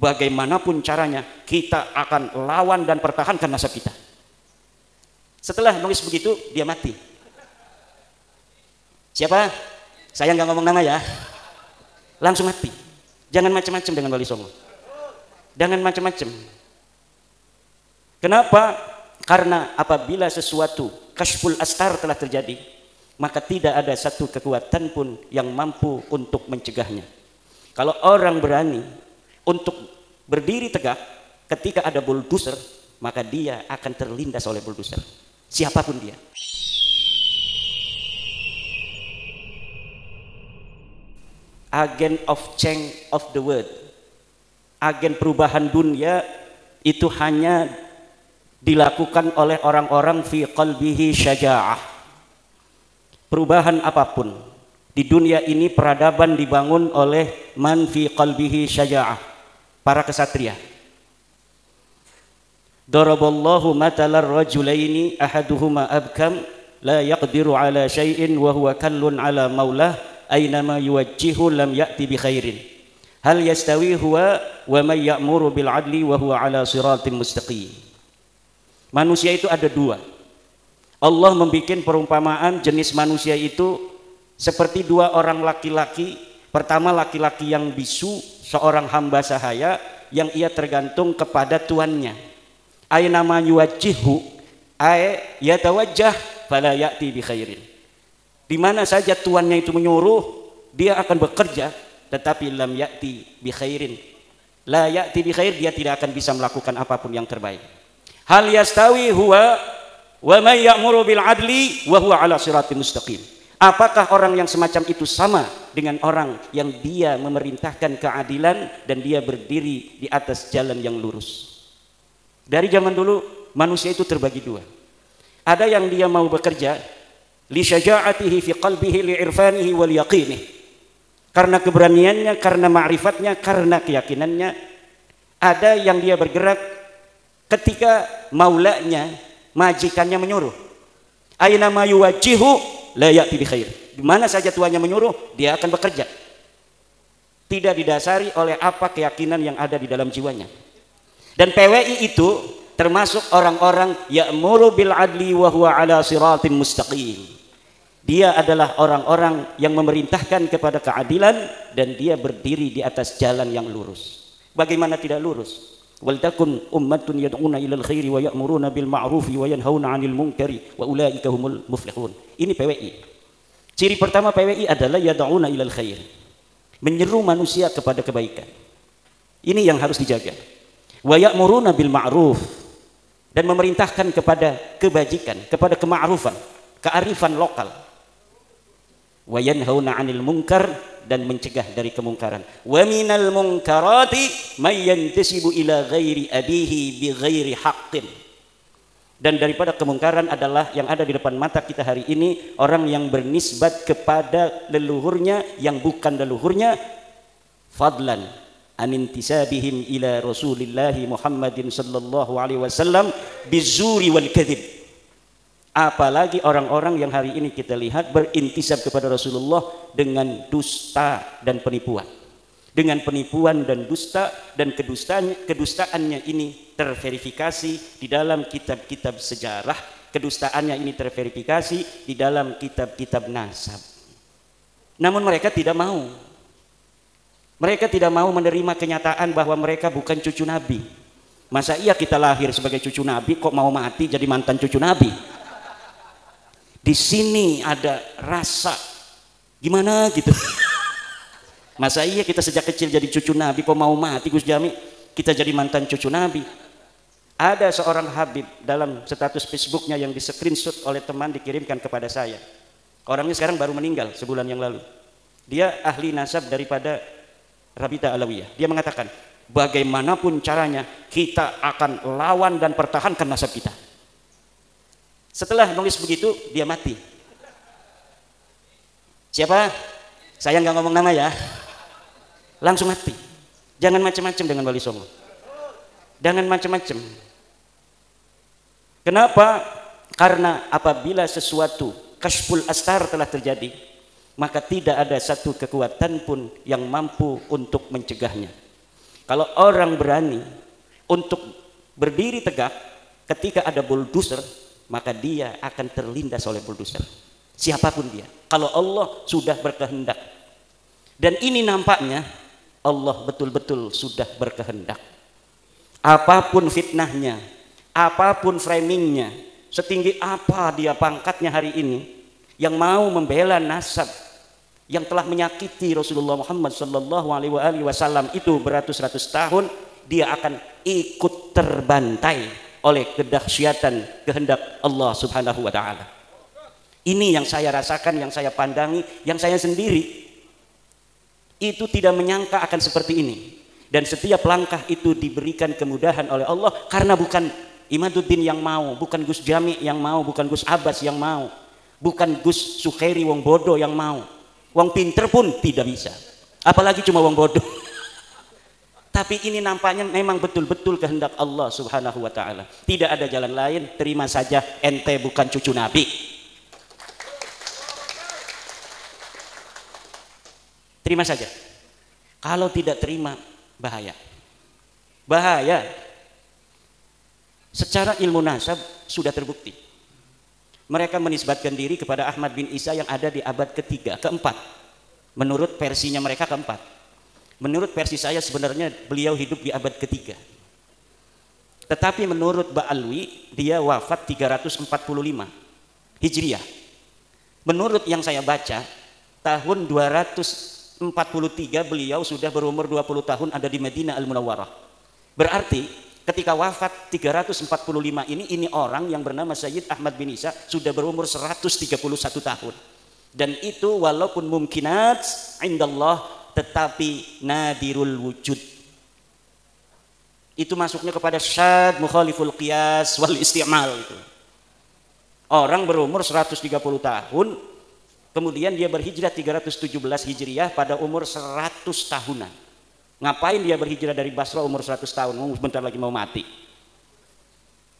bagaimanapun caranya kita akan lawan dan pertahankan nasab kita. Setelah nulis begitu, dia mati. Siapa? Saya nggak ngomong nama ya. Langsung mati. Jangan macam-macam dengan Wali Songo. Jangan macam-macam. Kenapa? Karena apabila sesuatu kashful astar telah terjadi, maka tidak ada satu kekuatan pun yang mampu untuk mencegahnya. Kalau orang berani untuk berdiri tegak ketika ada bulldozer, maka dia akan terlindas oleh bulldozer. Siapapun dia. Agen of change of the world, agen perubahan dunia itu hanya dilakukan oleh orang-orang fi qalbihi syaja'ah. Perubahan apapun di dunia ini, peradaban dibangun oleh man fi qalbihi syaja'ah, para kesatria. Daraballahu matalar rajulaini ahaduhuma abkam la yaqdiru ala syai'in wa huwa kallun ala maulah aynama yuwajjihu lam ya'ti bi khairin hal yastawi huwa wa may ya'muru bil adli wa huwa ala siratim mustaqim. Manusia itu ada dua. Allah membuat perumpamaan jenis manusia itu seperti dua orang laki-laki. Pertama, laki-laki yang bisu, seorang hamba sahaya yang ia tergantung kepada tuannya. Aynama yuwajjihu ay yatawajjah fala ya'ti bi khairin. Di mana saja tuannya itu menyuruh, dia akan bekerja, tetapi lam ya'ti bi khairin. La ya'ti bi khair, dia tidak akan bisa melakukan apapun yang terbaik. Hal yastawi huwa wa may ya'muru bil adli wa huwa ala siratim mustaqim. Apakah orang yang semacam itu sama dengan orang yang dia memerintahkan keadilan dan dia berdiri di atas jalan yang lurus? Dari zaman dulu manusia itu terbagi dua. Ada yang dia mau bekerja li syaja'atihi fi qalbihi li irfanihi wal yaqinih, karena keberaniannya, karena ma'rifatnya, karena keyakinannya. Ada yang dia bergerak ketika maulanya, majikannya menyuruh. Aina ma yuwajjihu la ya'ti bi khair. Di mana saja tuannya menyuruh, dia akan bekerja. Tidak didasari oleh apa keyakinan yang ada di dalam jiwanya. Dan PWI itu termasuk orang-orang ya'muru bil adli wa huwa ala siratim mustaqim. Dia adalah orang-orang yang memerintahkan kepada keadilan dan dia berdiri di atas jalan yang lurus. Bagaimana tidak lurus? Wal takun ummatun yad'una ilal khairi wa ya'muruna bil ma'rufi wa yanhauna 'anil munkari wa ulaika humul muflihun. Ini PWI. Ciri pertama PWI adalah yad'una ilal khair, menyeru manusia kepada kebaikan. Ini yang harus dijaga. Wa ya'muruna bil ma'ruf, dan memerintahkan kepada kebajikan, kepada kema'rufan, kearifan lokal. Wa yanhauna 'anil munkar, dan mencegah dari kemungkaran. Wa minal munkarati may yantasibu ila ghairi abihi bi ghairi haqqin. Dan daripada kemungkaran adalah yang ada di depan mata kita hari ini, orang yang bernisbat kepada leluhurnya yang bukan leluhurnya, fadlan anintisabihim ila Rasulillahi Muhammadin sallallahu alaihi wasallam bizuri wal kadzib. Apalagi orang-orang yang hari ini kita lihat berintisab kepada Rasulullah dengan dusta dan penipuan. Dengan penipuan dan dusta, dan kedustaannya ini terverifikasi di dalam kitab-kitab sejarah, kedustaannya ini terverifikasi di dalam kitab-kitab nasab. Namun mereka tidak mau. Mereka tidak mau menerima kenyataan bahwa mereka bukan cucu Nabi. Masa iya kita lahir sebagai cucu Nabi kok mau mati jadi mantan cucu Nabi? Di sini ada rasa gimana gitu. Masa iya kita sejak kecil jadi cucu Nabi kok mau mati Gus Jami kita jadi mantan cucu Nabi? Ada seorang Habib dalam status Facebooknya yang di screenshot oleh teman dikirimkan kepada saya. Orangnya sekarang baru meninggal sebulan yang lalu. Dia ahli nasab daripada Rabita Alawiyah. Dia mengatakan bagaimanapun caranya kita akan lawan dan pertahankan nasab kita. Setelah nulis begitu, dia mati. Siapa? Saya nggak ngomong nama ya. Langsung mati. Jangan macam-macam dengan Wali Songo. Jangan macam-macam. Kenapa? Karena apabila sesuatu kashful astar telah terjadi, maka tidak ada satu kekuatan pun yang mampu untuk mencegahnya. Kalau orang berani untuk berdiri tegak ketika ada bulldozer, maka dia akan terlindas oleh bulldozer. Siapapun dia. Kalau Allah sudah berkehendak. Dan ini nampaknya Allah betul-betul sudah berkehendak. Apapun fitnahnya, apapun framingnya, setinggi apa dia pangkatnya hari ini, yang mau membela nasab yang telah menyakiti Rasulullah Muhammad sallallahu alaihi wasallam itu beratus-ratus tahun, dia akan ikut terbantai oleh kedahsyatan kehendak Allah Subhanahu wa taala. Ini yang saya rasakan, yang saya pandangi, yang saya sendiri itu tidak menyangka akan seperti ini. Dan setiap langkah itu diberikan kemudahan oleh Allah, karena bukan Imaduddin yang mau, bukan Gus Jami yang mau, bukan Gus Abbas yang mau, bukan Gus Sukhairi wong bodoh yang mau. Wong pinter pun tidak bisa, apalagi cuma wong bodoh. Tapi ini nampaknya memang betul-betul kehendak Allah Subhanahu wa taala. Tidak ada jalan lain, terima saja, ente bukan cucu Nabi. Terima saja. Kalau tidak terima, bahaya. Bahaya. Secara ilmu nasab sudah terbukti. Mereka menisbatkan diri kepada Ahmad bin Isa yang ada di abad ketiga, keempat. Menurut versinya mereka keempat. Menurut versi saya sebenarnya beliau hidup di abad ketiga. Tetapi menurut Ba'alwi dia wafat 345 Hijriah. Menurut yang saya baca, tahun 243 beliau sudah berumur 20 tahun ada di Madinah Al-Munawwarah. Berarti ketika wafat 345 ini orang yang bernama Sayyid Ahmad bin Isa sudah berumur 131 tahun. Dan itu walaupun mumkinat indallah, tetapi nadirul wujud. Itu masuknya kepada syad mukhaliful qiyas wal isti'mal itu. Orang berumur 130 tahun, kemudian dia berhijrah 317 Hijriah pada umur 100 tahunan. Ngapain dia berhijrah dari Basra umur 100 tahun? Bentar lagi mau mati.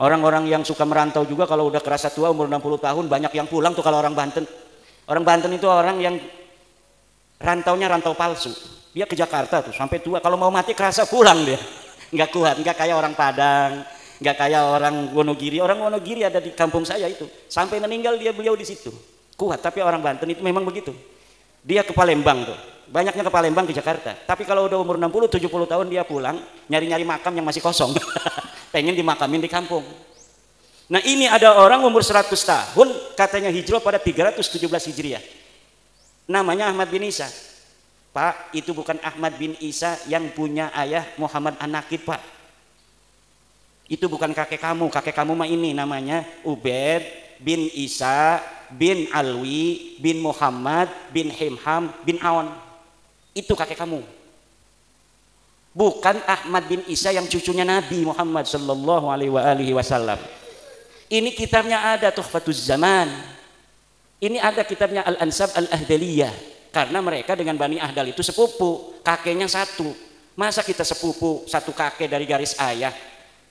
Orang-orang yang suka merantau juga kalau udah kerasa tua umur 60 tahun banyak yang pulang tuh kalau orang Banten. Orang Banten itu orang yang rantaunya rantau palsu. Dia ke Jakarta tuh sampai tua, kalau mau mati kerasa pulang dia. Nggak kuat, nggak kayak orang Padang, nggak kayak orang Wonogiri. Orang Wonogiri ada di kampung saya itu. Sampai meninggal beliau di situ. Kuat, tapi orang Banten itu memang begitu. Dia ke Palembang tuh. Banyaknya ke Palembang, ke Jakarta. Tapi kalau udah umur 60-70 tahun dia pulang, nyari-nyari makam yang masih kosong. Pengen dimakamin di kampung. Nah ini ada orang umur 100 tahun, katanya hijrah pada 317 Hijriah. Namanya Ahmad bin Isa. Pak, itu bukan Ahmad bin Isa yang punya ayah Muhammad An-Nakid, Pak. Itu bukan kakek kamu mah ini namanya Ubaid bin Isa bin Alwi bin Muhammad bin Himham bin Awan. Itu kakek kamu. Bukan Ahmad bin Isa yang cucunya Nabi Muhammad sallallahu alaihi wasallam. Ini kitabnya ada Tuhfatuz Zaman. Ini ada kitabnya Al-Ansab Al-Ahdaliyah. Karena mereka dengan Bani Ahdal itu sepupu, kakeknya satu. Masa kita sepupu satu kakek dari garis ayah,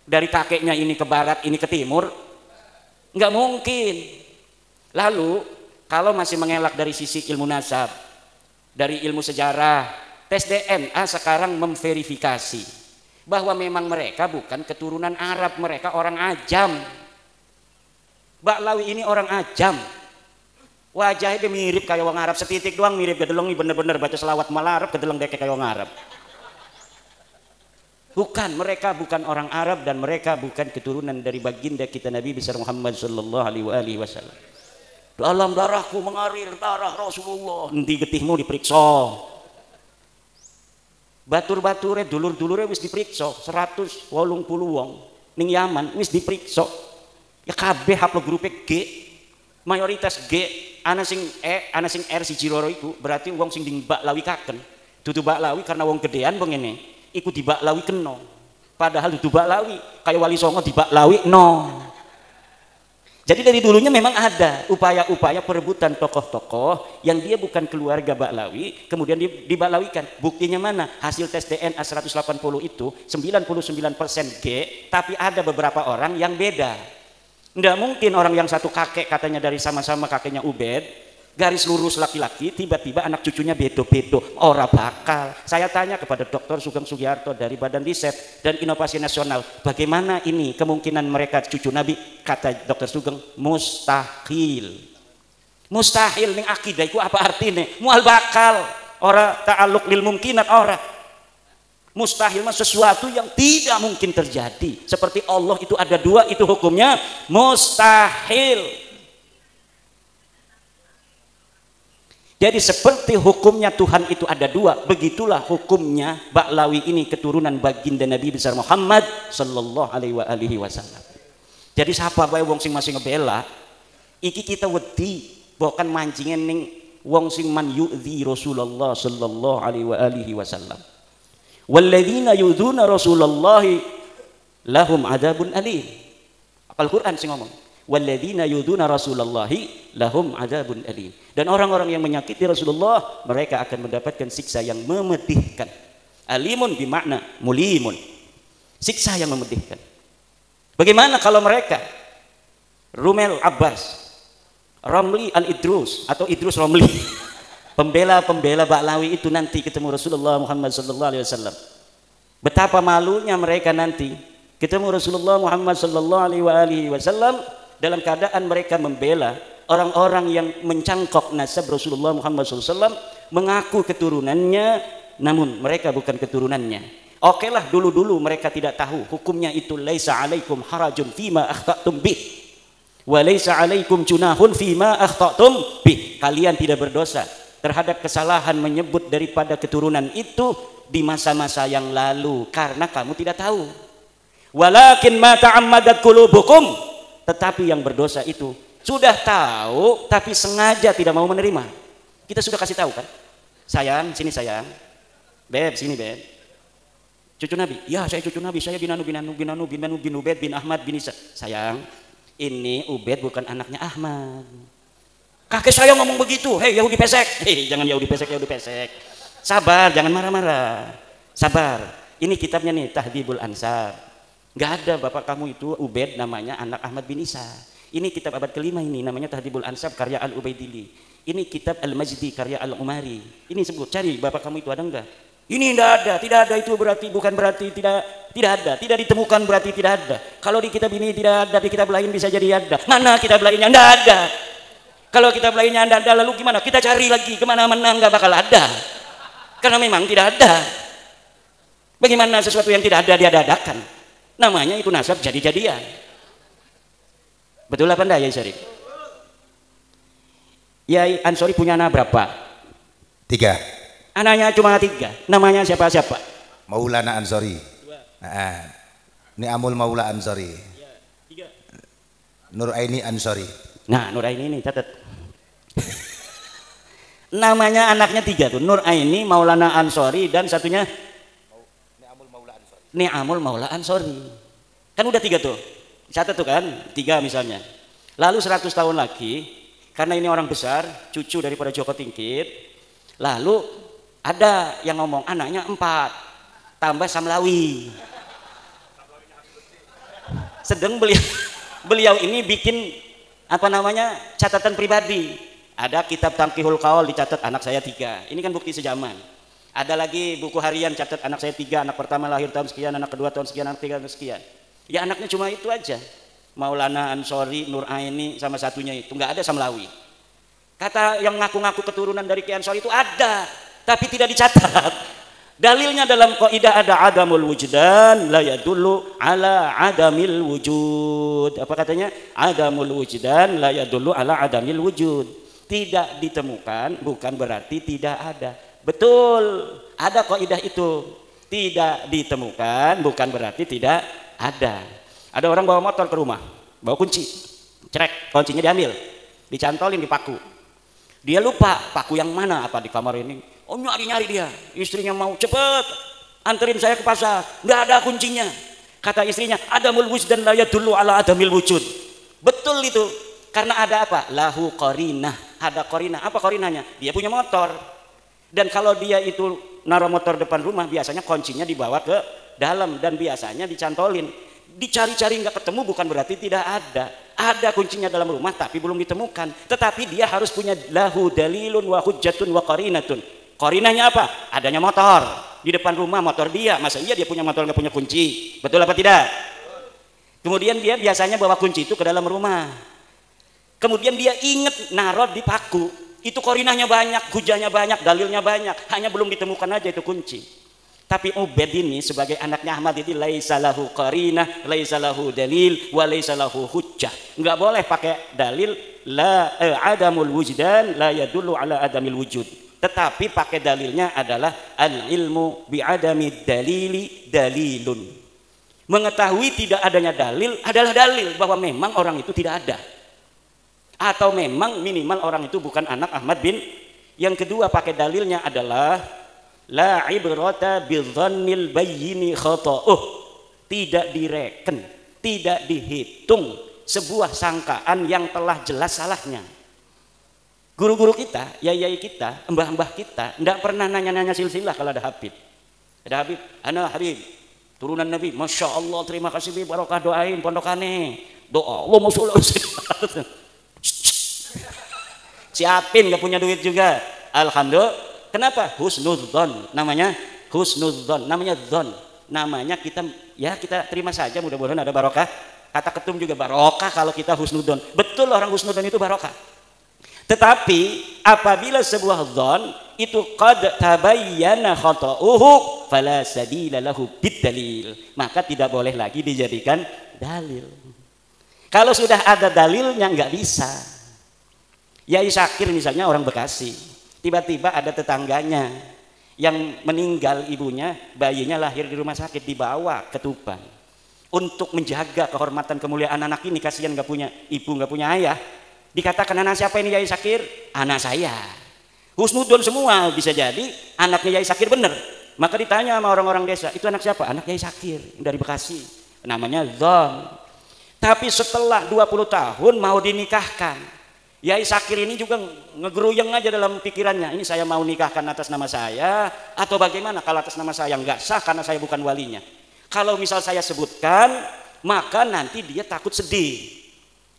dari kakeknya ini ke barat, ini ke timur? Nggak mungkin. Lalu kalau masih mengelak dari sisi ilmu nasab, dari ilmu sejarah, tes DNA sekarang memverifikasi bahwa memang mereka bukan keturunan Arab, mereka orang Ajam. Ba'lawi ini orang Ajam. Wajahnya dia mirip kayak orang Arab, setitik doang mirip, gedelong ini bener-bener baca selawat malah Arab, gedelong deke kayak orang Arab. Bukan, mereka bukan orang Arab dan mereka bukan keturunan dari baginda kita Nabi besar Muhammad sallallahu alaihi wasallam. Dalam darahku mengalir darah Rasulullah. Nanti getihmu diperiksa. Batur-bature dulur-dulure wis diperiksa 180 wong ning Yaman wis diperiksa. Ya kabeh haplo grupe G. Mayoritas G, ana sing E, ana sing R siji loro iku berarti wong sing dibaklawi kaken. Dudu baklawi karena wong gedean bengene. Iku dibaklawi kena. Padahal dudu baklawi, kayak Wali Songo dibaklawi no. Jadi dari dulunya memang ada upaya-upaya perebutan tokoh-tokoh yang dia bukan keluarga Ba'lawi, kemudian dibaklawikan. Buktinya mana? Hasil tes DNA 180 itu 99% G, tapi ada beberapa orang yang beda. Nggak mungkin orang yang satu kakek katanya dari sama-sama kakeknya Ubaid, garis lurus laki-laki, tiba-tiba anak cucunya bedo-bedo, ora bakal. Saya tanya kepada Dr. Sugeng Sugiharto dari Badan Riset dan Inovasi Nasional, bagaimana ini kemungkinan mereka cucu Nabi? Kata Dr. Sugeng, mustahil. Mustahil ning akidah iku apa artinya? Mual bakal, ora ta'alluq lil mumkinat ora. Mustahil mah sesuatu yang tidak mungkin terjadi. Seperti Allah itu ada dua, itu hukumnya mustahil. Jadi seperti hukumnya Tuhan itu ada dua, begitulah hukumnya Ba'lawi ini keturunan baginda Nabi besar Muhammad sallallahu alaihi wasallam. Jadi siapa bae wong sing masih ngebela, iki kita wedi bukan mancingen ning wong sing man yu'dzi Rasulullah sallallahu alaihi wasallam. Walladzina yu'dzuna Rasulullah lahum adzabun alim. Al-Qur'an sing ngomong. Walladzina yu'dzuna Rasulullah lahum adzabun alim. Dan orang-orang yang menyakiti Rasulullah, mereka akan mendapatkan siksa yang memedihkan. Alimun bimakna mulimun. Siksa yang memedihkan. Bagaimana kalau mereka Rumel Abbas, Romli Al-Idrus atau Idrus Romli, pembela-pembela Ba'lawi itu nanti ketemu Rasulullah Muhammad sallallahu alaihi wasallam. Betapa malunya mereka nanti ketemu Rasulullah Muhammad sallallahu alaihi wasallam dalam keadaan mereka membela orang-orang yang mencangkok nasab Rasulullah Muhammad SAW, mengaku keturunannya, namun mereka bukan keturunannya. Oke lah, dulu-dulu mereka tidak tahu hukumnya itu laisa alaikum harajun fima akhta'tum bih wa laisa alaikum junahun fima akhta'tum bih. Kalian tidak berdosa terhadap kesalahan menyebut daripada keturunan itu di masa-masa yang lalu karena kamu tidak tahu. Walakin ma ta'ammadat qulubukum, tetapi yang berdosa itu sudah tahu tapi sengaja tidak mau menerima. Kita sudah kasih tahu kan, sayang sini sayang, beb sini beb, cucu Nabi, ya saya cucu Nabi, saya bin Ubed bin Ahmad bin Isa. Sayang, ini Ubed bukan anaknya Ahmad. Kakek saya ngomong begitu, hei Yahudi pesek, hei jangan Yahudi pesek, sabar, jangan marah-marah, sabar. Ini kitabnya nih Tahdhibul Ansar. Nggak ada bapak kamu itu Ubed namanya anak Ahmad bin Isa. Ini kitab abad kelima ini namanya Tahdhibul Ansab karya Al-Ubaidili. Ini kitab Al-Majdi karya Al-Umari. Ini sebut, cari bapak kamu itu ada enggak? Ini tidak ada itu berarti bukan berarti tidak ada, tidak ditemukan berarti tidak ada. Kalau di kitab ini tidak ada, di kitab lain bisa jadi ada. Mana kitab lainnya? Enggak ada. Kalau kitab lainnya enggak ada, lalu gimana? Kita cari lagi kemana-mana enggak bakal ada. Karena memang tidak ada. Bagaimana sesuatu yang tidak ada diadakan? Namanya itu nasab jadi-jadian. Betul apa enggak ya Syarif? Yai Ansori punya anak berapa? 3. Anaknya cuma 3. Namanya siapa-siapa? Maulana Ansori. Ini Amul Maula Ansori. 3. Nur Aini Ansori. Nah, Nur Aini ini catat. Namanya anaknya 3 tuh. Nur Aini, Maulana Ansori, dan satunya Ni'amul Maula Ansori. Kan udah 3 tuh. Catat tuh kan, 3 misalnya. Lalu 100 tahun lagi, karena ini orang besar, cucu daripada Joko Tingkir, lalu ada yang ngomong anaknya 4, tambah Samlawi. Sedang beliau ini bikin apa namanya catatan pribadi. Ada kitab Tangkihul Qaul dicatat anak saya 3. Ini kan bukti sejaman. Ada lagi buku harian catat anak saya 3, anak pertama lahir tahun sekian, anak kedua tahun sekian, anak ketiga tahun sekian. Ya anaknya cuma itu aja, Maulana Ansori, Nur Aini, sama satunya itu nggak ada Samlawi. Kata yang ngaku-ngaku keturunan dari Ki Ansori itu ada, tapi tidak dicatat. Dalilnya dalam kaidah ada adamul wujdan la yadullu ala adamil wujud. Apa katanya? Adamul wujdan la yadullu ala adamil wujud. Tidak ditemukan bukan berarti tidak ada. Betul, ada kaidah itu. Tidak ditemukan bukan berarti tidak ada. Ada orang bawa motor ke rumah, bawa kunci, cerek, kuncinya diambil, dicantolin di paku. Dia lupa paku yang mana, apa di kamar ini. Oh nyari-nyari dia, istrinya mau cepet anterin saya ke pasar, nggak ada kuncinya. Kata istrinya, adamul wujdan la yadullu ala adamil wujud. Betul itu, karena ada apa? Lahu qarinah, ada qarinah. Apa qarinahnya? Dia punya motor. Dan kalau dia itu naruh motor depan rumah, biasanya kuncinya dibawa ke dalam dan biasanya dicantolin. Dicari-cari nggak ketemu bukan berarti tidak ada. Ada kuncinya dalam rumah tapi belum ditemukan. Tetapi dia harus punya lahu dalilun wa hujjatun wa qarinatun. Qarinahnya apa? Adanya motor di depan rumah, motor dia. Masa iya dia punya motor nggak punya kunci? Betul apa tidak? Kemudian dia biasanya bawa kunci itu ke dalam rumah. Kemudian dia ingat naruh di paku. Itu qarinahnya banyak, hujahnya banyak, dalilnya banyak. Hanya belum ditemukan aja itu kunci. Tapi Ubaid ini sebagai anaknya Ahmad itu laisa lahu qarinah, laisa lahu dalil, wa laisa lahu hujjah. Enggak boleh pakai dalil la adamul wujdan la yadullu ala adamil wujud. Tetapi pakai dalilnya adalah al ilmu bi adami dalili dalilun. Mengetahui tidak adanya dalil adalah dalil bahwa memang orang itu tidak ada. Atau memang minimal orang itu bukan anak Ahmad bin. Yang kedua pakai dalilnya adalah la ibrata bidzannil bayyini khata'uh. Tidak direken, tidak dihitung sebuah sangkaan yang telah jelas salahnya. Guru-guru kita, yai-yai kita, mbah-mbah kita tidak pernah nanya-nanya silsilah kalau ada Habib. Ada Habib, ana Habib, turunan Nabi, Masya Allah, terima kasih Bi, barokah doain pondokane. Doa Allah masyaallah. Siapin, gak punya duit juga. Alhamdulillah. Kenapa? Husnudzon, namanya husnudzon, namanya dzon, namanya kita terima saja, mudah-mudahan ada barokah. Kata ketum juga barokah kalau kita husnudzon. Betul, orang husnudzon itu barokah. Tetapi apabila sebuah dzon itu qad tabayyana khata'uhu fala sabila lahu bidalil, maka tidak boleh lagi dijadikan dalil. Kalau sudah ada dalilnya nggak bisa. Yai Syakir misalnya orang Bekasi, tiba-tiba ada tetangganya yang meninggal ibunya, bayinya lahir di rumah sakit, dibawa ke Tuban untuk menjaga kehormatan kemuliaan anak ini. Kasihan nggak punya ibu, nggak punya ayah. Dikatakan anak siapa ini Yai Syakir? Anak saya. Husnudon semua, bisa jadi anaknya Yai Syakir bener. Maka ditanya sama orang-orang desa, itu anak siapa? Anak Yai Syakir dari Bekasi, namanya Zon. Tapi setelah 20 tahun mau dinikahkan, Yai Syakir ini juga ngegeruyeng aja dalam pikirannya, ini saya mau nikahkan atas nama saya atau bagaimana? Kalau atas nama saya nggak sah karena saya bukan walinya. Kalau misal saya sebutkan, maka nanti dia takut sedih.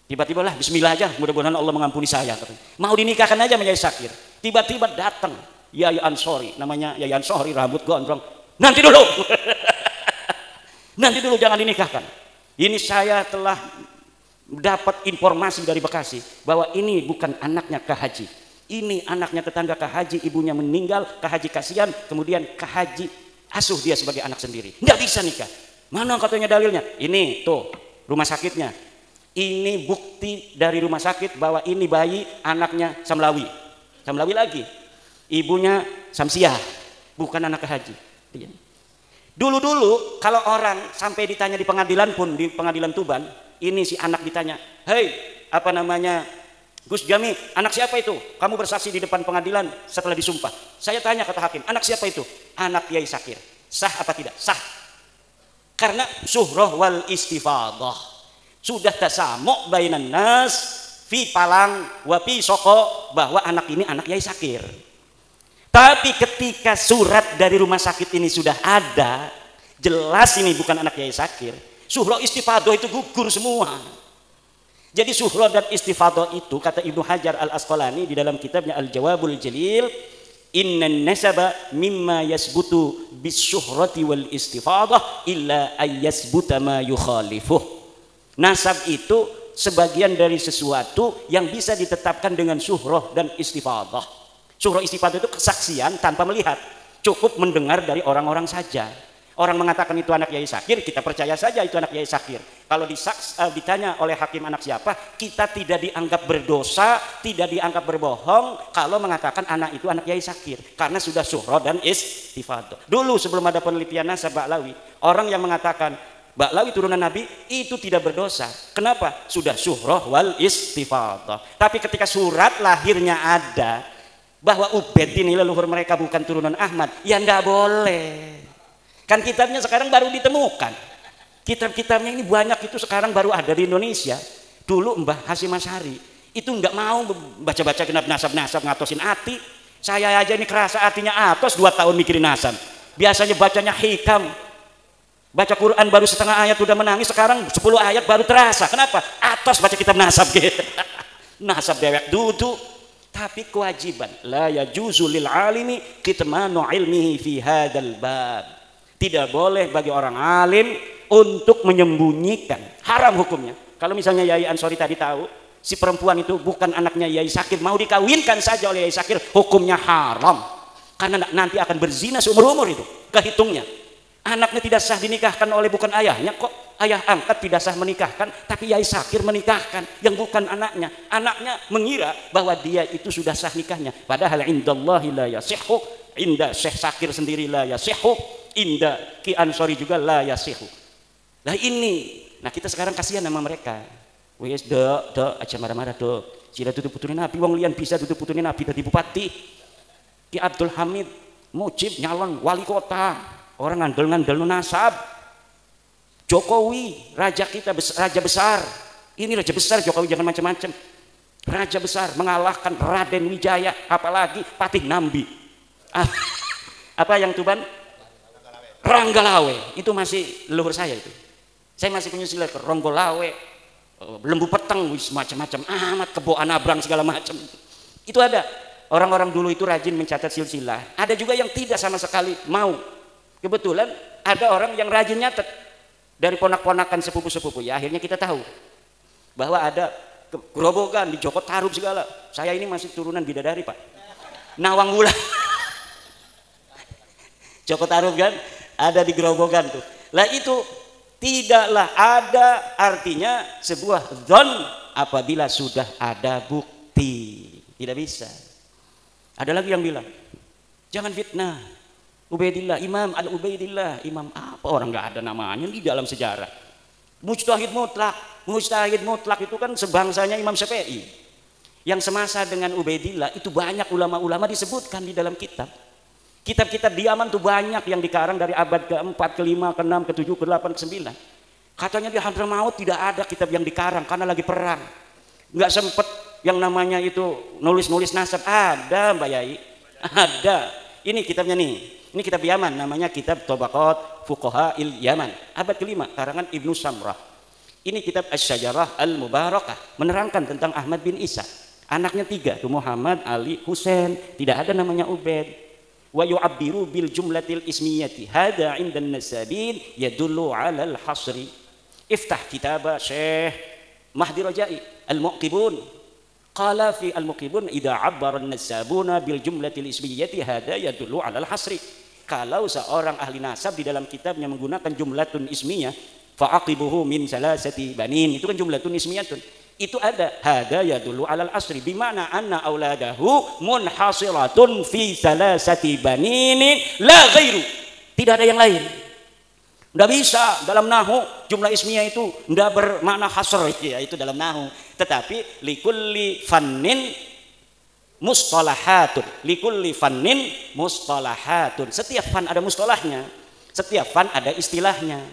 Tiba-tiba lah bismillah aja, mudah-mudahan Allah mengampuni saya. Mau dinikahkan aja sama Yai Syakir. Tiba-tiba datang Yai Ansori, namanya Yai Ansori, rambut gondrong. Nanti dulu. Nanti dulu, jangan dinikahkan. Ini saya telah dapat informasi dari Bekasi bahwa ini bukan anaknya Kak Haji, ini anaknya tetangga Kak Haji, ibunya meninggal, Kak Haji kasihan, kemudian Kak Haji asuh dia sebagai anak sendiri, nggak bisa nikah. Mana katanya dalilnya? Ini tuh rumah sakitnya, ini bukti dari rumah sakit bahwa ini bayi anaknya Samlawi, Samlawi lagi, ibunya Samsiah, bukan anak Kak Haji. Dulu-dulu kalau orang sampai ditanya di pengadilan pun, di pengadilan Tuban, ini si anak ditanya, hei apa namanya Gus Jami, anak siapa itu? Kamu bersaksi di depan pengadilan setelah disumpah. Saya tanya kata hakim, anak siapa itu? Anak Yai Syakir. Sah apa tidak? Sah. Karena suhroh wal istifadah. Sudah tasamuk bainan nas fi palang wa fi soko, bahwa anak ini anak Yai Syakir. Tapi ketika surat dari rumah sakit ini sudah ada, jelas ini bukan anak Yai Syakir. Suhroh istifadah itu gugur semua. Jadi suhroh dan istifadah itu, kata Ibnu Hajar Al-Asqalani di dalam kitabnya Al-Jawabul Jalil, innan nasaba mimma yasbutu bisyuhrati wal istifadah illa ayyasbuta ma yukhalifuh. Nasab itu sebagian dari sesuatu yang bisa ditetapkan dengan suhroh dan istifadah. Suhroh istifadah itu kesaksian tanpa melihat, cukup mendengar dari orang-orang saja. Orang mengatakan itu anak Yai Syakir, kita percaya saja itu anak Yai Syakir. Kalau ditanya oleh hakim anak siapa, kita tidak dianggap berdosa, tidak dianggap berbohong kalau mengatakan anak itu anak Yai Syakir, karena sudah suhroh dan istifadah. Dulu sebelum ada penelitian nasab Ba'lawi, orang yang mengatakan Ba'lawi turunan Nabi itu tidak berdosa. Kenapa? Sudah suhroh wal istifadah. Tapi ketika surat lahirnya ada bahwa Ubaid ini leluhur mereka bukan turunan Ahmad, ya ndak boleh. Kan kitabnya sekarang baru ditemukan. Kitab-kitabnya ini banyak, itu sekarang baru ada di Indonesia. Dulu Mbah Hasyim Asy'ari itu nggak mau baca-baca genap nasab-nasab ngatosin ati. Saya aja ini kerasa artinya atos 2 tahun mikirin nasab. Biasanya bacanya hikam. Baca Quran baru setengah ayat udah menangis, sekarang 10 ayat baru terasa. Kenapa? Atas baca kitab nasab gitu. Nasab dewek duduk. Tapi kewajiban la yajuzu lil alimi kitmanu ilmihi fi hadzal bab. Tidak boleh bagi orang alim untuk menyembunyikan, haram hukumnya. Kalau misalnya Yai Ansori tadi tahu si perempuan itu bukan anaknya Yai Sakir, mau dikawinkan saja oleh Yai Sakir, hukumnya haram. Karena nanti akan berzina seumur-umur itu, kehitungnya. Anaknya tidak sah dinikahkan oleh bukan ayahnya, kok ayah angkat tidak sah menikahkan, tapi Yai Sakir menikahkan yang bukan anaknya. Anaknya mengira bahwa dia itu sudah sah nikahnya, padahal indallahi la yasihhu, inda Syekh Sakir sendiri la yasihhu, inda Ki Ansori juga la yasihhu. Nah ini, nah kita sekarang kasihan sama mereka. Wes dok aja marah-marah dok. Sila tutup putunin Nabi, wong lian bisa tutup putunin Nabi dari bupati. Ki Abdul Hamid Mujib nyalon wali kota, orang ngandel nasab. Jokowi raja kita, raja besar. Ini raja besar Jokowi, jangan macam-macam. Raja besar mengalahkan Raden Wijaya, apalagi Patih Nambi. Apa yang Tuban? Ranggalawe. Itu masih leluhur saya itu. Saya masih punya sila ke Ronggolawe, Lembu Peteng, macam-macam amat, Kebo Anabrang segala macam. Itu ada. Orang-orang dulu itu rajin mencatat silsilah. Ada juga yang tidak sama sekali mau. Kebetulan ada orang yang rajin nyatet dari ponak-ponakan sepupu-sepupu. Ya akhirnya kita tahu bahwa ada gerobogan di Joko Tarub segala. Saya ini masih turunan bidadari Pak. Nawang Wulan. Joko Tarub kan ada di gerobogan tuh. Lah itu tidaklah ada artinya sebuah dzon apabila sudah ada bukti. Tidak bisa. Ada lagi yang bilang jangan fitnah Ubaidillah, Imam Al-Ubaidillah. Imam apa, orang nggak ada namanya di dalam sejarah. Mujtahid mutlak itu kan sebangsanya Imam Syafi'i. Yang semasa dengan Ubaidillah itu banyak ulama-ulama disebutkan di dalam kitab. Kitab-kitab di Yaman tuh banyak yang dikarang dari abad ke-4, ke-5, ke-6, ke-7, ke-8, ke-9. Katanya di Hadramaut tidak ada kitab yang dikarang karena lagi perang. Nggak sempet yang namanya itu nulis-nulis nasab. Ada Mbak Yai, ada. Ini kitabnya nih. Ini kitab Yaman, namanya kitab Tabaqat Fuqaha il Yaman, abad ke-5, karangan Ibnu Samrah. Ini kitab Asy-Syajarah Al-Mubarakah, menerangkan tentang Ahmad bin Isa. Anaknya 3, tuh Muhammad, Ali, Husain, tidak ada namanya Ubaid. Wa yu'abbiru bil jumlatil ismiyati hadza 'indan nasabil yadullu 'alal hasri. Iftah kitab Syekh Mahdi Rajai Al-Muqibun. Qala fi Al-Muqibun idza 'abbara an-nasabuna bil jumlatil ismiyati hadza yadullu 'alal hasri. Kalau seorang ahli nasab di dalam kitabnya menggunakan jumlatun ismiyah, fa'aqibuhu min salasati banin, itu kan jumlatun ismiyatun. Itu ada hadza yadullu 'alal asri, bimana anna auladahu munhasiratun fi salasati banin la ghairu. Tidak ada yang lain. Tidak bisa dalam nahu jumlah ismiyah itu tidak bermakna hasr, ya itu dalam nahu. Tetapi likulli fannin mustalahatun, likulli fannin mustalahatun. Setiap fan ada mustalahnya, setiap fan ada istilahnya.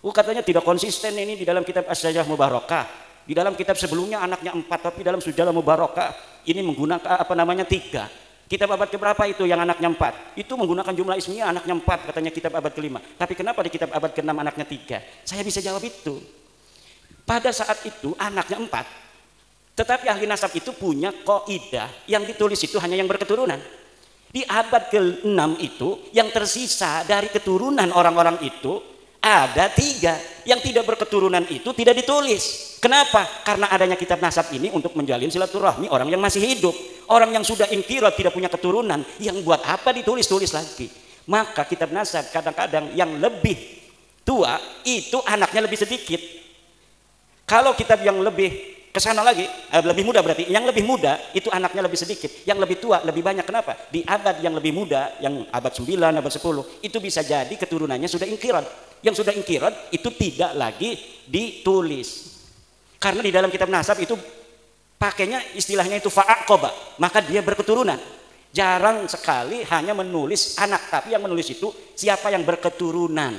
Katanya tidak konsisten ini di dalam kitab Asy-Syajarah Mubarakah. Di dalam kitab sebelumnya anaknya 4, tapi dalam Syajarah Mubarakah ini menggunakan apa namanya 3. Kitab abad keberapa itu yang anaknya 4? Itu menggunakan jumlah ismiyah anaknya 4, katanya kitab abad ke-5. Tapi kenapa di kitab abad ke-6 anaknya 3? Saya bisa jawab itu. Pada saat itu anaknya 4, tetapi ahli nasab itu punya kaidah yang ditulis itu hanya yang berketurunan. Di abad ke-6 itu yang tersisa dari keturunan orang-orang itu ada 3. Yang tidak berketurunan itu tidak ditulis. Kenapa? Karena adanya kitab nasab ini untuk menjalin silaturahmi orang yang masih hidup. Orang yang sudah inqirat tidak punya keturunan, yang buat apa ditulis-tulis lagi? Maka kitab nasab kadang-kadang yang lebih tua itu anaknya lebih sedikit. Kalau kitab yang lebih ke sana lagi, lebih muda berarti, yang lebih muda itu anaknya lebih sedikit, yang lebih tua lebih banyak. Kenapa? Di abad yang lebih muda, yang abad 9, abad 10, itu bisa jadi keturunannya sudah inqirat. Yang sudah inqirat itu tidak lagi ditulis. Karena di dalam kitab nasab itu pakainya istilahnya itu fa'aqaba, maka dia berketurunan. Jarang sekali hanya menulis anak, tapi yang menulis itu siapa yang berketurunan.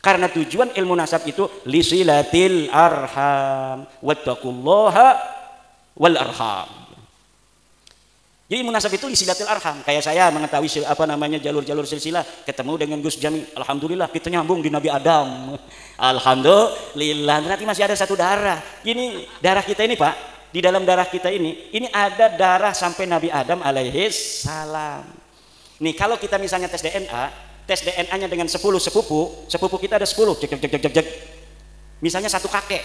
Karena tujuan ilmu nasab itu lisilatil arham wattaqullaha wal arham. Jadi munasab itu silatul arham. Kayak saya mengetahui jalur-jalur silsilah, ketemu dengan Gus Jami, alhamdulillah kita nyambung di Nabi Adam. Alhamdulillah, berarti masih ada satu darah. Ini darah kita ini Pak, di dalam darah kita ini ada darah sampai Nabi Adam alaihi salam. Nih kalau kita misalnya tes DNA-nya dengan 10 sepupu kita ada 10. Jek. Misalnya satu kakek,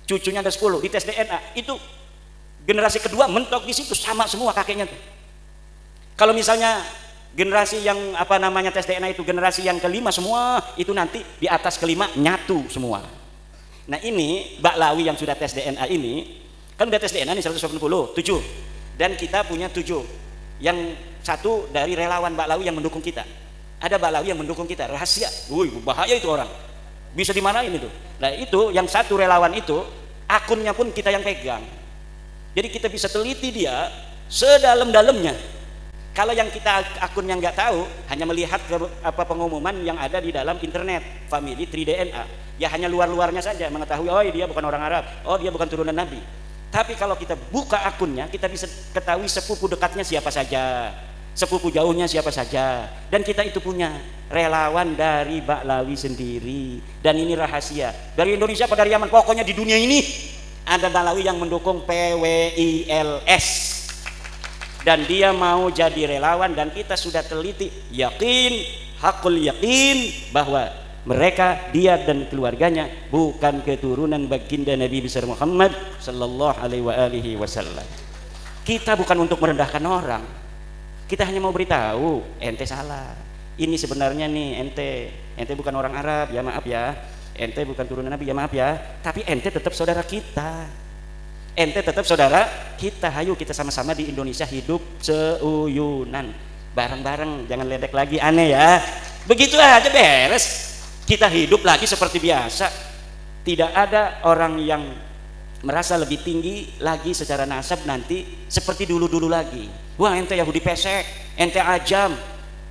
cucunya ada 10, di tes DNA itu generasi kedua mentok di situ sama semua kakeknya tuh. Kalau misalnya generasi yang tes DNA itu generasi yang kelima semua itu nanti di atas kelima nyatu semua. Nah ini Baklawi yang sudah tes DNA ini kan udah tes DNA nih 187 dan kita punya 7. Yang satu dari relawan Baklawi yang mendukung kita. Ada Baklawi yang mendukung kita rahasia. Wih bahaya itu orang. Bisa dimarahin itu. Nah itu yang satu relawan itu akunnya pun kita yang pegang. Jadi kita bisa teliti dia sedalam-dalamnya. Kalau yang kita akun yang nggak tahu, hanya melihat pengumuman yang ada di dalam internet, family tree DNA, ya hanya luar-luarnya saja mengetahui, oh dia bukan orang Arab, oh dia bukan turunan Nabi. Tapi kalau kita buka akunnya, kita bisa ketahui sepupu dekatnya siapa saja, sepupu jauhnya siapa saja, dan kita itu punya relawan dari Baklawi sendiri, dan ini rahasia. Dari Indonesia pada dari Yaman, pokoknya di dunia ini ada Baklawi yang mendukung PWILS dan dia mau jadi relawan, dan kita sudah teliti hakul yakin bahwa dia dan keluarganya bukan keturunan baginda Nabi besar Muhammad sallallahu alaihi wasallam. Kita bukan untuk merendahkan orang, kita hanya mau beritahu ente salah, ini sebenarnya nih ente bukan orang Arab, ya maaf ya, ente bukan turunan Nabi, ya maaf ya, tapi ente tetap saudara kita. Ente tetap saudara kita. Hayu kita sama-sama di Indonesia hidup seuyunan. Bareng-bareng, jangan ledek lagi aneh ya. Begitu aja beres. Kita hidup lagi seperti biasa. Tidak ada orang yang merasa lebih tinggi lagi secara nasab nanti seperti dulu-dulu lagi. Wah ente Yahudi pesek, ente ajam.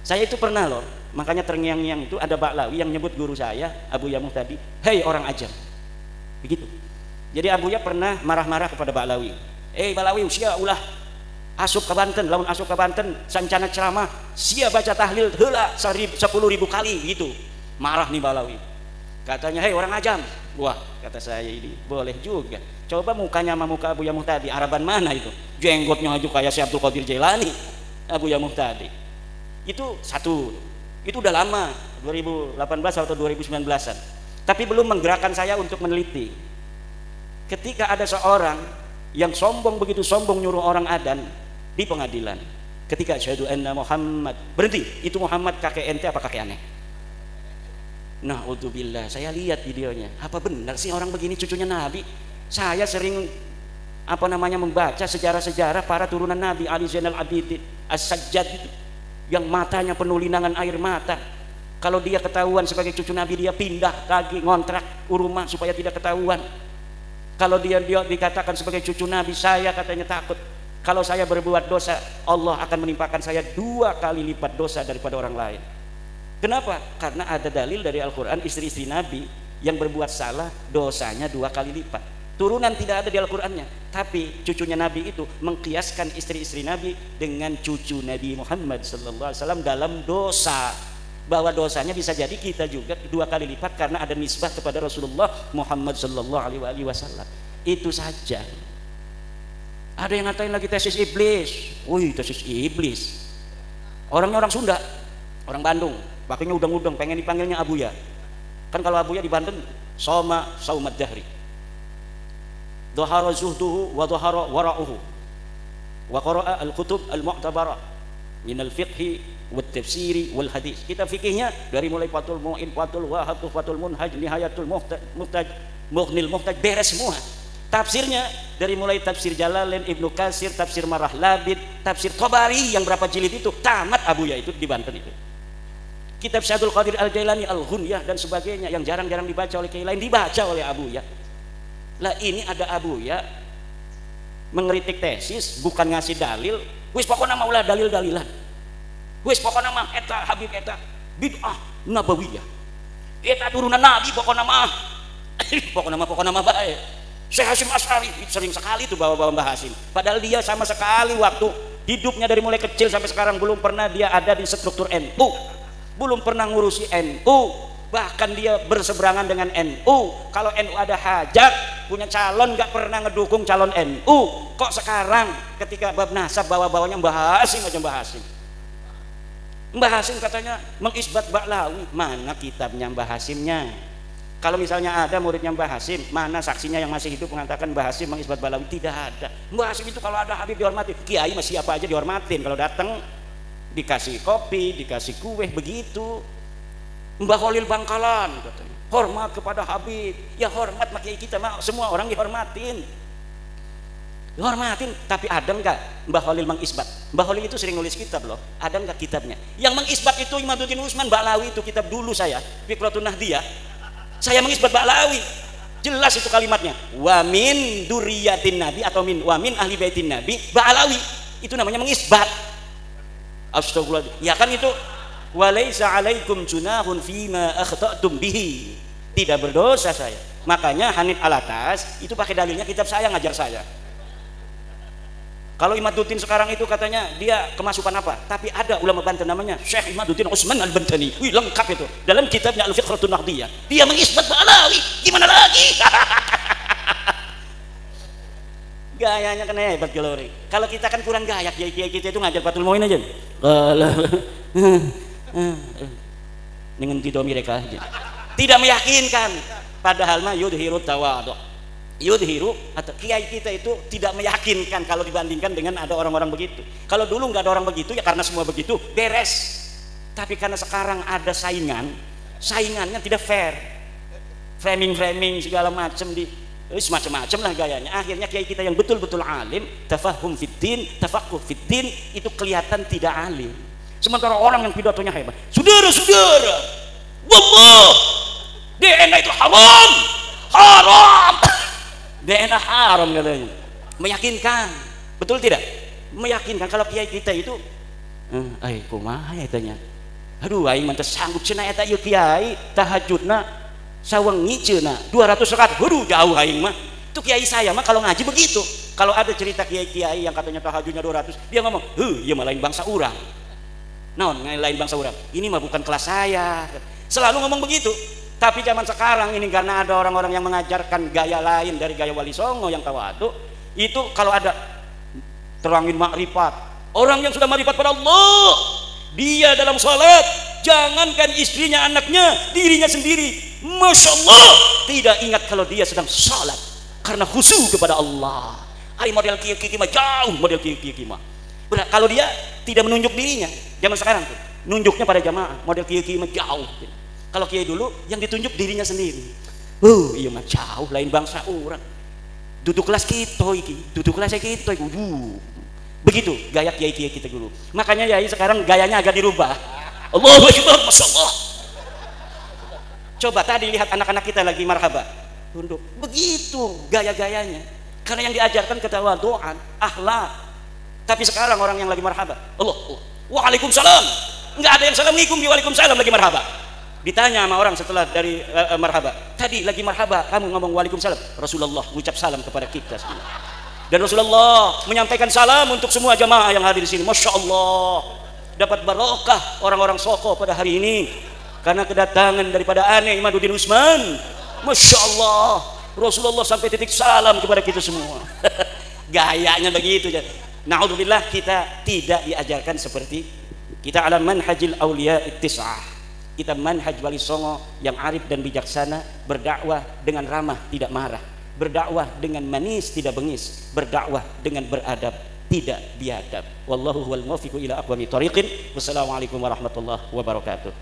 Saya itu pernah loh. Makanya terngiang-ngiang itu ada Baklawi yang nyebut guru saya Abu Yamuh tadi, hei orang ajam, begitu. Jadi Abu Ya pernah marah-marah kepada Baklawi, Baklawi sia ulah asup ke Banten, lamun asup ke Banten sancana ceramah sia baca tahlil heula 10.000 kali gitu. Marah nih Baklawi, katanya hei orang ajam. Wah kata saya ini boleh juga, coba mukanya sama muka Abu Yamuh tadi, Araban mana itu, jenggotnya aja kayak si Abdul Qadir Jailani. Abu Yamuh tadi itu satu. Itu udah lama, 2018 atau 2019-an. Tapi belum menggerakkan saya untuk meneliti. Ketika ada seorang yang sombong, begitu sombong nyuruh orang adzan di pengadilan. Ketika asyhadu anna Muhammad, berhenti, itu Muhammad kakek ente apa kakek aneh? Na'udzubillah, saya lihat videonya. Apa benar sih orang begini cucunya Nabi? Saya sering membaca sejarah-sejarah para turunan Nabi, Ali Zainal Abidin, As-Sajjad itu, yang matanya penuh linangan air mata. Kalau dia ketahuan sebagai cucu Nabi, dia pindah lagi ngontrak rumah supaya tidak ketahuan. Kalau dia dikatakan sebagai cucu Nabi, saya katanya takut kalau saya berbuat dosa, Allah akan menimpakan saya 2 kali lipat dosa daripada orang lain. Kenapa? Karena ada dalil dari Al-Quran, istri-istri Nabi yang berbuat salah dosanya 2 kali lipat. Turunan tidak ada di Al-Qur'annya, tapi cucunya Nabi itu mengkiaskan istri-istri Nabi dengan cucu Nabi Muhammad SAW dalam dosa, bahwa dosanya bisa jadi kita juga 2 kali lipat karena ada nisbah kepada Rasulullah Muhammad SAW. Itu saja. Ada yang ngatain lagi tesis iblis. Wih, tesis iblis. Orangnya orang Sunda, orang Bandung, pakainya udang-udang, pengen dipanggilnya Abuya. Kan kalau Abuya di Banten Saumat Dahri, dhahara zuhduhu wa dhahara wara'uhu wa qara'a al-kutub al-mu'tabara min al-fiqhi wat tafsiri wal hadis. Kita fikihnya dari mulai Fathul Mu'in, Fathul Wahhab, Fathul Munhaj, Nihayatul Muhtaj, Mughnil Muhtaj, beres semua. Tafsirnya dari mulai tafsir Jalalain, Ibnu Katsir, tafsir Marah Labid, tafsir Tabari yang berapa jilid itu tamat Abuya itu di Banten itu. Kitab Syadul Qadir Al-Jailani, Al-Ghunyah dan sebagainya yang jarang-jarang dibaca oleh kiai lain dibaca oleh Abuya. Lah ini ada Abuya mengkritik tesis, bukan ngasih dalil. Wis pokoknya maulah dalil-dalilan. Wis pokoknya mah eta Habib eta bid'ah nabawiyah. Eta turunan Nabi pokoknya mah. pokoknya mah baik. Syekh Hasyim Asy'ari sering sekali tuh bawa-bawa Mbah Hasyim. Padahal dia sama sekali waktu Hidupnya dari mulai kecil sampai sekarang belum pernah dia ada di struktur NU, belum pernah ngurusi NU, bahkan dia berseberangan dengan NU. Kalau NU ada hajat punya calon nggak pernah ngedukung calon NU. Kok sekarang ketika bab nasab bawa-bawanya Mbah Hasim aja, Mbah Hasim. Mbah Hasim katanya mengisbat Ba'lawi. Mana kitabnya Mbah Hasimnya? Kalau misalnya ada muridnya Mbah Hasim, mana saksinya yang masih hidup mengatakan Mbah Hasim mengisbat Ba'lawi? Tidak ada. Mbah Hasim itu kalau ada Habib dihormati, kiai masih siapa aja dihormatin. Kalau datang dikasih kopi, dikasih kue, begitu. Mbah Khalil Bangkalan katanya, hormat kepada Habib. Ya hormat mak kiai kita, semua orang dihormatin. Dihormatin, tapi ada enggak Mbah Khalil mengisbat? Mbah Khalil itu sering nulis kitab loh. Ada enggak kitabnya? Yang mengisbat itu Imaduddin Usman Ba'lawi, itu kitab dulu saya, Fiqratun Nahdiyah. Saya mengisbat Ba'lawi, jelas itu kalimatnya. Wa min duriyatin Nabi atau wa min ahli baitin Nabi Ba'lawi, itu namanya mengisbat. Astagfirullah. Ya kan itu walaisa alaikum junahun fima akhta'tum bihi. Tidak berdosa saya. Makanya Hanif Alatas itu pakai dalilnya kitab saya, ngajar saya. Kalau Imaduddin sekarang itu katanya dia kemasukan apa? Tapi ada ulama Banten namanya Syekh Imaduddin Usman Al-Bantani. Wih, lengkap itu. Dalam kitabnya Al-Fiqratun Nahdiyah. Dia mengisbat Ba'lawi. Gimana lagi? Gayanya kan hebat Gelori. Kalau kita kan kurang gaya, kiai-kiai kita itu ngajar Fathul Muin aja. Dengan tido mereka aja. Tidak meyakinkan. Padahal mah yudhiru tawadhu. Yudhiru atau kiai kita itu tidak meyakinkan kalau dibandingkan dengan ada orang-orang begitu. Kalau dulu nggak ada orang begitu ya karena semua begitu beres. Tapi karena sekarang ada saingannya tidak fair, framing segala macam semacam-macam lah gayanya. Akhirnya kiai kita yang betul-betul alim, tafahum fiddin, tafaqquh fiddin, itu kelihatan tidak alim. Sementara orang yang pidatonya hebat, saudara-saudara, wallah DNA itu haram. DNA haram katanya. Meyakinkan, betul tidak? Meyakinkan. Kalau kiai kita itu kumaha ya tanya. Aduh aing mah teu sanggup cenah eta ieu kiai tahajudna sawengi cenah 200 rakaat. Waduh jauh aing mah. Itu kiai saya mah kalau ngaji begitu. Kalau ada cerita kiai-kiai yang katanya tahajudnya 200, dia ngomong, ieu mah lain bangsa urang. Naon lain bangsa urang? Ini mah bukan kelas saya. Selalu ngomong begitu. Tapi zaman sekarang ini karena ada orang-orang yang mengajarkan gaya lain dari gaya Wali Songo yang tawadu, itu kalau ada terangin makrifat, orang yang sudah makrifat pada Allah, dia dalam sholat, jangankan istrinya, anaknya, dirinya sendiri, Masya Allah, tidak ingat kalau dia sedang sholat karena khusyuk kepada Allah. Hari model kiai mah jauh, model kiai mah. Kalau dia tidak menunjuk dirinya, zaman sekarang tuh, nunjuknya pada jamaah, model kiai mah jauh. Kalau kiai dulu yang ditunjuk dirinya sendiri. Iya mah jauh lain bangsa orang. Duduk kelas kita iki, duduk kelas kita iki. Begitu gaya kiai-kiai kita dulu. Makanya yai sekarang gayanya agak dirubah. Allahu Akbar, masyaallah. Coba tadi lihat anak-anak kita lagi marhaba. Tunduk. Begitu gaya-gayanya. Karena yang diajarkan ketawaduan, akhlak. Tapi sekarang orang yang lagi marhaba, Allah. Waalaikumsalam. Enggak ada yang assalamualaikum di waalaikumsalam lagi marhaba. Ditanya sama orang setelah dari marhaba, tadi lagi marhaba kamu ngomong waalaikumsalam, Rasulullah mengucap salam kepada kita semua, dan Rasulullah menyampaikan salam untuk semua jamaah yang hadir di sini. Masya Allah, dapat barokah orang-orang Soko pada hari ini karena kedatangan daripada aneh Imaduddin Usman. Masya Allah, Rasulullah sampai titik salam kepada kita semua. Gayanya begitu. Na'udzubillah, kita tidak diajarkan seperti kita ala manhajil auliya ittis'ah. Kita manhaj Wali Songo yang arif dan bijaksana, berdakwah dengan ramah tidak marah, berdakwah dengan manis tidak bengis, berdakwah dengan beradab tidak biadab. Wallahu huwal muwaffiq ila aqwamit thoriqin. Wassalamualaikum warahmatullahi wabarakatuh.